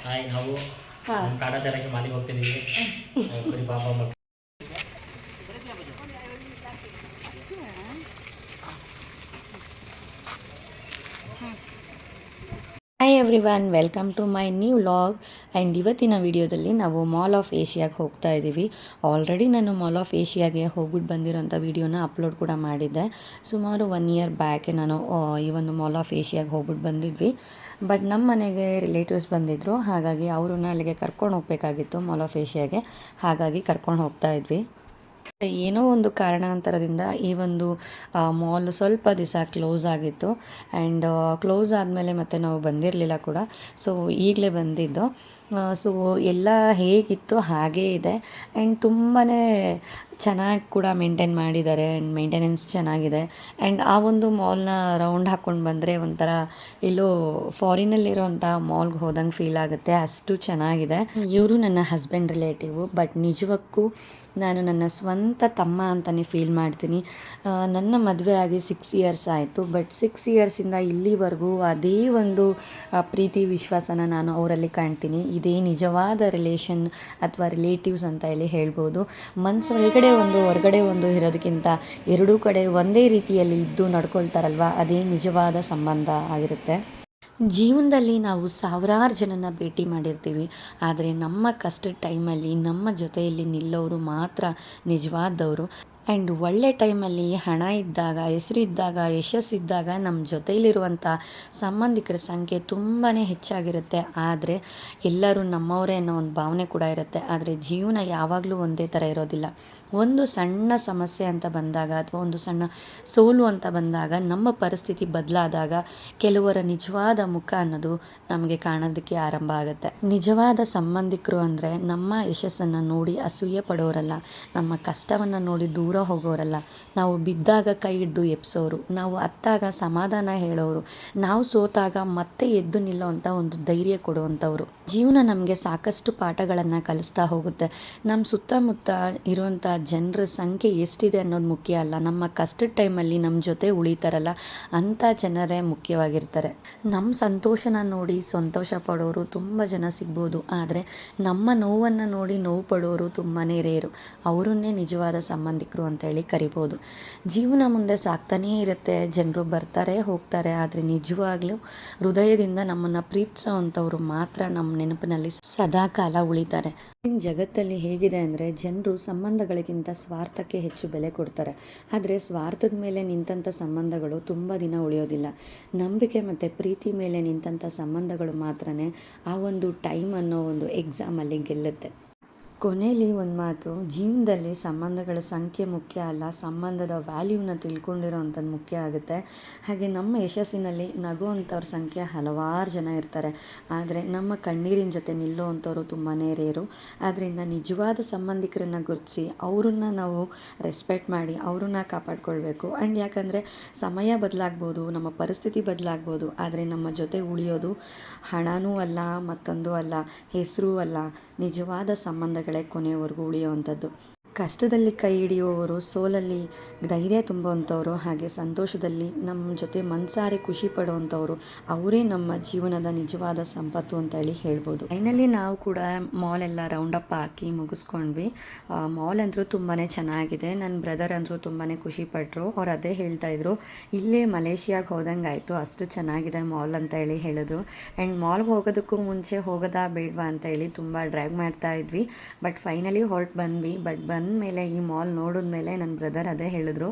Hi ನಾವು ಕಾಟಾಚಾರಕ್ಕೆ ಮಾಲಿಗೆ ಹೋಗ್ತಿದ್ದೀವಿ ಕುರಿ ಪಾಪ ಮಕ್ಕಳು. Hi everyone, welcome to my new vlog. And ಇವತ್ತಿನ ವಿಡಿಯೋದಲ್ಲಿ ನಾವು ಮಾಲ್ ಆಫ್ ಏಷ್ಯಾಗೆ ಹೋಗ್ತಾ ಇದ್ದೀವಿ. ಆಲ್ರೆಡಿ ನಾನು ಮಾಲ್ ಆಫ್ ಏಷ್ಯಾಗೆ ಹೋಗ್ಬಿಟ್ಟು ಬಂದಿರೋಂಥ ವಿಡಿಯೋನ ಅಪ್ಲೋಡ್ ಕೂಡ ಮಾಡಿದ್ದೆ. ಸುಮಾರು 1 ಇಯರ್ ಬ್ಯಾಕೆ ನಾನು ಈ ಒಂದು ಮಾಲ್ ಆಫ್ ಏಷ್ಯಾಗೆ ಹೋಗ್ಬಿಟ್ಟು ಬಂದಿದ್ವಿ. ಬಟ್ ನಮ್ಮ ಮನೆಗೆ ರಿಲೇಟಿವ್ಸ್ ಬಂದಿದ್ದರು, ಹಾಗಾಗಿ ಅವ್ರನ್ನ ಅಲ್ಲಿಗೆ ಕರ್ಕೊಂಡು ಹೋಗಬೇಕಾಗಿತ್ತು ಮಾಲ್ ಆಫ್ ಏಷ್ಯಾಗೆ. ಹಾಗಾಗಿ ಕರ್ಕೊಂಡು ಹೋಗ್ತಾ ಇದ್ವಿ. ಏನೋ ಒಂದು ಕಾರಣಾಂತರದಿಂದ ಈ ಒಂದು ಮಾಲ್ ಸ್ವಲ್ಪ ದಿವಸ ಕ್ಲೋಸ್ ಆಗಿತ್ತು. ಆ್ಯಂಡ್ ಕ್ಲೋಸ್ ಆದಮೇಲೆ ಮತ್ತೆ ನಾವು ಬಂದಿರಲಿಲ್ಲ ಕೂಡ. ಸೊ ಈಗಲೇ ಬಂದಿದ್ದು. ಸೊ ಎಲ್ಲ ಹೇಗಿತ್ತು ಹಾಗೇ ಇದೆ. ಆ್ಯಂಡ್ ತುಂಬಾ ಚೆನ್ನಾಗಿ ಕೂಡ ಮೇಂಟೈನ್ ಮಾಡಿದ್ದಾರೆ. ಆ್ಯಂಡ್ ಮೇಂಟೆನೆನ್ಸ್ ಚೆನ್ನಾಗಿದೆ. ಆ್ಯಂಡ್ ಆ ಒಂದು ಮಾಲ್ನ ರೌಂಡ್ ಹಾಕ್ಕೊಂಡು ಬಂದರೆ ಒಂಥರ ಎಲ್ಲೋ ಫಾರಿನಲ್ಲಿರೋಂಥ ಮಾಲ್ಗೆ ಹೋದಂಗೆ ಫೀಲ್ ಆಗುತ್ತೆ, ಅಷ್ಟು ಚೆನ್ನಾಗಿದೆ. ಇವರು ನನ್ನ ಹಸ್ಬೆಂಡ್ ರಿಲೇಟಿವು, ಬಟ್ ನಿಜಕ್ಕೂ ನಾನು ನನ್ನ ಸ್ವಂತ ತಮ್ಮ ಅಂತಲೇ ಫೀಲ್ ಮಾಡ್ತೀನಿ. ನನ್ನ ಮದುವೆ ಆಗಿ 6 ಇಯರ್ಸ್ ಆಯಿತು. ಬಟ್ 6 ಇಯರ್ಸಿಂದ ಇಲ್ಲಿವರೆಗೂ ಅದೇ ಒಂದು ಪ್ರೀತಿ ವಿಶ್ವಾಸನ ನಾನು ಅವರಲ್ಲಿ ಕಾಣ್ತೀನಿ. ಇದೇ ನಿಜವಾದ ರಿಲೇಷನ್ ಅಥವಾ ರಿಲೇಟಿವ್ಸ್ ಅಂತ ಹೇಳಿ ಹೇಳ್ಬೋದು. ಮನಸ್ಸು ಒಳಗಡೆ ಒಂದು ಹೊರಗಡೆ ಒಂದು ಇರೋದಕ್ಕಿಂತ ಎರಡೂ ಕಡೆ ಒಂದೇ ರೀತಿಯಲ್ಲಿ ಇದ್ದು ನಡ್ಕೊಳ್ತಾರಲ್ವ, ಅದೇ ನಿಜವಾದ ಸಂಬಂಧ ಆಗಿರುತ್ತೆ. ಜೀವನದಲ್ಲಿ ನಾವು ಸಾವಿರಾರು ಜನನ ಭೇಟಿ ಮಾಡಿರ್ತೀವಿ, ಆದರೆ ನಮ್ಮ ಕಷ್ಟದ ಟೈಮಲ್ಲಿ ನಮ್ಮ ಜೊತೆಯಲ್ಲಿ ನಿಲ್ಲೋರು ಮಾತ್ರ ನಿಜವಾದವರು. ಆ್ಯಂಡ್ ಒಳ್ಳೆ ಟೈಮಲ್ಲಿ ಹಣ ಇದ್ದಾಗ, ಹೆಸರಿದ್ದಾಗ, ಯಶಸ್ಸಿದ್ದಾಗ ನಮ್ಮ ಜೊತೆಯಲ್ಲಿರುವಂಥ ಸಂಬಂಧಿಕರ ಸಂಖ್ಯೆ ತುಂಬಾ ಹೆಚ್ಚಾಗಿರುತ್ತೆ. ಆದರೆ ಎಲ್ಲರೂ ನಮ್ಮವರೇ ಅನ್ನೋ ಒಂದು ಭಾವನೆ ಕೂಡ ಇರುತ್ತೆ. ಆದರೆ ಜೀವನ ಯಾವಾಗಲೂ ಒಂದೇ ಥರ ಇರೋದಿಲ್ಲ. ಒಂದು ಸಣ್ಣ ಸಮಸ್ಯೆ ಅಂತ ಬಂದಾಗ ಅಥವಾ ಒಂದು ಸಣ್ಣ ಸೋಲು ಅಂತ ಬಂದಾಗ, ನಮ್ಮ ಪರಿಸ್ಥಿತಿ ಬದಲಾದಾಗ ಕೆಲವರ ನಿಜವಾದ ಮುಖ ಅನ್ನೋದು ನಮಗೆ ಕಾಣೋದಕ್ಕೆ ಆರಂಭ ಆಗುತ್ತೆ. ನಿಜವಾದ ಸಂಬಂಧಿಕರು ಅಂದರೆ ನಮ್ಮ ಯಶಸ್ಸನ್ನು ನೋಡಿ ಅಸೂಯೆ ಪಡೋರಲ್ಲ, ನಮ್ಮ ಕಷ್ಟವನ್ನು ನೋಡಿ ದೂರ ಹೋಗೋರಲ್ಲ, ನಾವು ಬಿದ್ದಾಗ ಕೈ ಹಿಡಿದು ಎಬ್ಸೋರು, ನಾವು ಅತ್ತಾಗ ಸಮಾಧಾನ ಹೇಳೋರು, ನಾವು ಸೋತಾಗ ಮತ್ತೆ ಎದ್ದು ನಿಲ್ಲೋವಂಥ ಒಂದು ಧೈರ್ಯ ಕೊಡುವಂಥವ್ರು. ಜೀವನ ನಮಗೆ ಸಾಕಷ್ಟು ಪಾಠಗಳನ್ನು ಕಲಿಸ್ತಾ ಹೋಗುತ್ತೆ. ನಮ್ಮ ಸುತ್ತಮುತ್ತ ಇರುವಂಥ ಜನರ ಸಂಖ್ಯೆ ಎಷ್ಟಿದೆ ಅನ್ನೋದು ಮುಖ್ಯ ಅಲ್ಲ, ನಮ್ಮ ಕಷ್ಟದ ಟೈಮಲ್ಲಿ ನಮ್ಮ ಜೊತೆ ಉಳಿತಾರಲ್ಲ ಅಂಥ ಜನರೇ ಮುಖ್ಯವಾಗಿರ್ತಾರೆ. ನಮ್ಮ ಸಂತೋಷನ ನೋಡಿ ಸಂತೋಷ ಪಡೋರು ತುಂಬ ಜನ ಸಿಗ್ಬೋದು, ಆದರೆ ನಮ್ಮ ನೋವನ್ನು ನೋಡಿ ನೋವು ಪಡೋರು ತುಂಬಾ ರೇರು. ಅವರನ್ನೇ ನಿಜವಾದ ಸಂಬಂಧಿಕರು ಅಂತೇಳಿ ಕರಿಬೋದು. ಜೀವನ ಮುಂದೆ ಸಾಕ್ತಾನೇ ಇರುತ್ತೆ, ಜನರು ಬರ್ತಾರೆ ಹೋಗ್ತಾರೆ, ಆದರೆ ನಿಜವಾಗ್ಲೂ ಹೃದಯದಿಂದ ನಮ್ಮನ್ನು ಪ್ರೀತಿಸೋ ಅಂಥವ್ರು ಮಾತ್ರ ನಮ್ಮ ನೆನಪಿನಲ್ಲಿ ಸದಾ ಕಾಲ ಉಳಿತಾರೆ. ಜಗತ್ತಲ್ಲಿ ಹೇಗಿದೆ ಅಂದರೆ, ಜನರು ಸಂಬಂಧಗಳಿಗಿಂತ ಸ್ವಾರ್ಥಕ್ಕೆ ಹೆಚ್ಚು ಬೆಲೆ ಕೊಡ್ತಾರೆ. ಆದರೆ ಸ್ವಾರ್ಥದ ಮೇಲೆ ನಿಂತಂಥ ಸಂಬಂಧಗಳು ತುಂಬ ದಿನ ಉಳಿಯೋದಿಲ್ಲ. ನಂಬಿಕೆ ಮತ್ತು ಪ್ರೀತಿ ಮೇಲೆ ನಿಂತಂಥ ಸಂಬಂಧಗಳು ಮಾತ್ರನೇ ಆ ಒಂದು ಟೈಮ್ ಅನ್ನೋ ಒಂದು ಎಕ್ಸಾಮಲ್ಲಿ ಗೆಲ್ಲುತ್ತೆ. ಕೊನೆಯಲ್ಲಿ ಒಂದು ಮಾತು, ಜೀವನದಲ್ಲಿ ಸಂಬಂಧಗಳ ಸಂಖ್ಯೆ ಮುಖ್ಯ ಅಲ್ಲ, ಸಂಬಂಧದ ವ್ಯಾಲ್ಯೂನ ತಿಳ್ಕೊಂಡಿರೋ ಅಂಥದ್ದು ಮುಖ್ಯ ಆಗುತ್ತೆ. ಹಾಗೆ ನಮ್ಮ ಯಶಸ್ಸಿನಲ್ಲಿ ನಗುವಂಥವ್ರ ಸಂಖ್ಯೆ ಹಲವಾರು ಜನ ಇರ್ತಾರೆ, ಆದರೆ ನಮ್ಮ ಕಣ್ಣೀರಿನ ಜೊತೆ ನಿಲ್ಲುವಂಥವ್ರು ತುಂಬಾ ರೇರು. ಆದ್ದರಿಂದ ನಿಜವಾದ ಸಂಬಂಧಿಕರನ್ನು ಗುರುತಿಸಿ ಅವ್ರನ್ನ ನಾವು ರೆಸ್ಪೆಕ್ಟ್ ಮಾಡಿ ಅವ್ರನ್ನ ಕಾಪಾಡ್ಕೊಳ್ಬೇಕು. ಆ್ಯಂಡ್ ಯಾಕಂದರೆ ಸಮಯ ಬದಲಾಗ್ಬೋದು, ನಮ್ಮ ಪರಿಸ್ಥಿತಿ ಬದಲಾಗ್ಬೋದು, ಆದರೆ ನಮ್ಮ ಜೊತೆ ಉಳಿಯೋದು ಹಣನೂ ಅಲ್ಲ, ಮತ್ತೊಂದು ಅಲ್ಲ, ಹೆಸರೂ ಅಲ್ಲ, ನಿಜವಾದ ಸಂಬಂಧಗಳೇ ಕೊನೆಯವರೆಗೂ ಉಳಿಯುವಂಥದ್ದು. ಕಷ್ಟದಲ್ಲಿ ಕೈ ಹಿಡಿಯುವವರು, ಸೋಲಲ್ಲಿ ಧೈರ್ಯ ತುಂಬುವಂಥವ್ರು, ಹಾಗೆ ಸಂತೋಷದಲ್ಲಿ ನಮ್ಮ ಜೊತೆ ಮನಸಾರೆ ಖುಷಿ ಪಡುವಂಥವ್ರು, ಅವರೇ ನಮ್ಮ ಜೀವನದ ನಿಜವಾದ ಸಂಪತ್ತು ಅಂತ ಹೇಳಿ ಹೇಳ್ಬೋದು. ಫೈನಲಿ ನಾವು ಕೂಡ ಮಾಲ್ ಎಲ್ಲ ರೌಂಡಪ್ ಹಾಕಿ ಮುಗಿಸ್ಕೊಂಡ್ವಿ. ಮಾಲ್ ಅಂದರೂ ತುಂಬಾ ಚೆನ್ನಾಗಿದೆ. ನನ್ನ ಬ್ರದರ್ ಅಂದರೂ ತುಂಬಾ ಖುಷಿಪಟ್ಟರು. ಅವ್ರು ಅದೇ ಹೇಳ್ತಾಯಿದ್ರು, ಇಲ್ಲೇ ಮಲೇಷಿಯಾಗೆ ಹೋದಂಗೆ ಆಯಿತು, ಅಷ್ಟು ಚೆನ್ನಾಗಿದೆ ಮಾಲ್ ಅಂತ ಹೇಳಿ ಹೇಳಿದ್ರು. ಆ್ಯಂಡ್ ಮಾಲ್ಗೆ ಹೋಗೋದಕ್ಕೂ ಮುಂಚೆ ಹೋಗೋದಾ ಬೇಡವಾ ಅಂತ ಹೇಳಿ ತುಂಬ ಡ್ರ್ಯಾಗ್ ಮಾಡ್ತಾ ಇದ್ವಿ. ಬಟ್ ಫೈನಲಿ ಹೊರಟು ಬಂದ್ವಿ. ಬಟ್ ಮೇಲೆ ಈ ಮಾಲ್ ನೋಡಿದ್ಮೇಲೆ ನನ್ನ ಬ್ರದರ್ ಅದೇ ಹೇಳಿದ್ರು,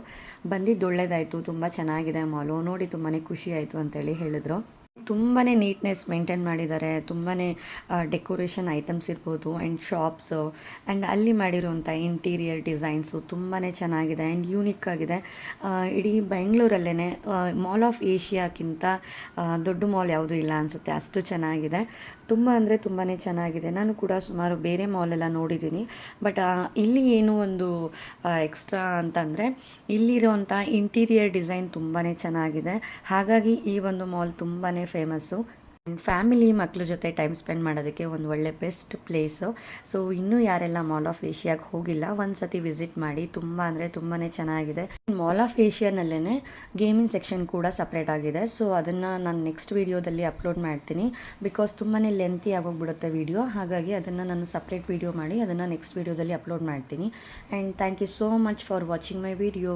ಬಂದಿದ್ದು ಒಳ್ಳೇದಾಯಿತು, ತುಂಬ ಚೆನ್ನಾಗಿದೆ ಮಾಲು, ನೋಡಿ ತುಂಬಾ ಖುಷಿ ಆಯಿತು ಅಂತೇಳಿ ಹೇಳಿದ್ರು. ತುಂಬಾ ನೀಟ್ನೆಸ್ ಮೇಂಟೈನ್ ಮಾಡಿದ್ದಾರೆ. ತುಂಬಾ ಡೆಕೋರೇಷನ್ ಐಟಮ್ಸ್ ಇರ್ಬೋದು, ಆ್ಯಂಡ್ ಶಾಪ್ಸು, ಆ್ಯಂಡ್ ಅಲ್ಲಿ ಮಾಡಿರುವಂಥ ಇಂಟೀರಿಯರ್ ಡಿಸೈನ್ಸು ತುಂಬಾ ಚೆನ್ನಾಗಿದೆ ಆ್ಯಂಡ್ ಯೂನಿಕ್ ಆಗಿದೆ. ಇಡೀ ಬೆಂಗಳೂರಲ್ಲೇ ಮಾಲ್ ಆಫ್ ಏಷ್ಯಾಕ್ಕಿಂತ ದೊಡ್ಡ ಮಾಲ್ ಯಾವುದೂ ಇಲ್ಲ ಅನಿಸುತ್ತೆ, ಅಷ್ಟು ಚೆನ್ನಾಗಿದೆ. ತುಂಬ ಅಂದರೆ ತುಂಬಾ ಚೆನ್ನಾಗಿದೆ. ನಾನು ಕೂಡ ಸುಮಾರು ಬೇರೆ ಮಾಲೆಲ್ಲ ನೋಡಿದ್ದೀನಿ. ಬಟ್ ಇಲ್ಲಿ ಏನು ಒಂದು ಎಕ್ಸ್ಟ್ರಾ ಅಂತಂದರೆ, ಇಲ್ಲಿರೋಂಥ ಇಂಟೀರಿಯರ್ ಡಿಸೈನ್ ತುಂಬಾ ಚೆನ್ನಾಗಿದೆ. ಹಾಗಾಗಿ ಈ ಒಂದು ಮಾಲ್ ತುಂಬಾ ಫೇಮಸ್ಸು. ಫ್ಯಾಮಿಲಿ ಮಕ್ಕಳ ಜೊತೆ ಟೈಮ್ ಸ್ಪೆಂಡ್ ಮಾಡೋದಕ್ಕೆ ಒಂದು ಒಳ್ಳೆ ಬೆಸ್ಟ್ ಪ್ಲೇಸು. ಸೊ ಇನ್ನೂ ಯಾರೆಲ್ಲ ಮಾಲ್ ಆಫ್ ಏಷ್ಯಾಗೆ ಹೋಗಿಲ್ಲ ಒಂದು ಸತಿ ವಿಸಿಟ್ ಮಾಡಿ, ತುಂಬ ಅಂದರೆ ತುಂಬಾ ಚೆನ್ನಾಗಿದೆ. ಮಾಲ್ ಆಫ್ ಏಷ್ಯಾನಲ್ಲೇ ಗೇಮಿಂಗ್ ಸೆಕ್ಷನ್ ಕೂಡ ಸಪ್ರೇಟ್ ಆಗಿದೆ. ಸೊ ಅದನ್ನು ನಾನು ನೆಕ್ಸ್ಟ್ ವೀಡಿಯೋದಲ್ಲಿ ಅಪ್ಲೋಡ್ ಮಾಡ್ತೀನಿ, ಬಿಕಾಸ್ ತುಂಬಾ ಲೆಂತಿ ಆಗೋಗ್ಬಿಡುತ್ತೆ ವೀಡಿಯೋ. ಹಾಗಾಗಿ ಅದನ್ನು ನಾನು ಸಪ್ರೇಟ್ ವೀಡಿಯೋ ಮಾಡಿ ಅದನ್ನು ನೆಕ್ಸ್ಟ್ ವೀಡಿಯೋದಲ್ಲಿ ಅಪ್ಲೋಡ್ ಮಾಡ್ತೀನಿ. And thank you so much for watching my video.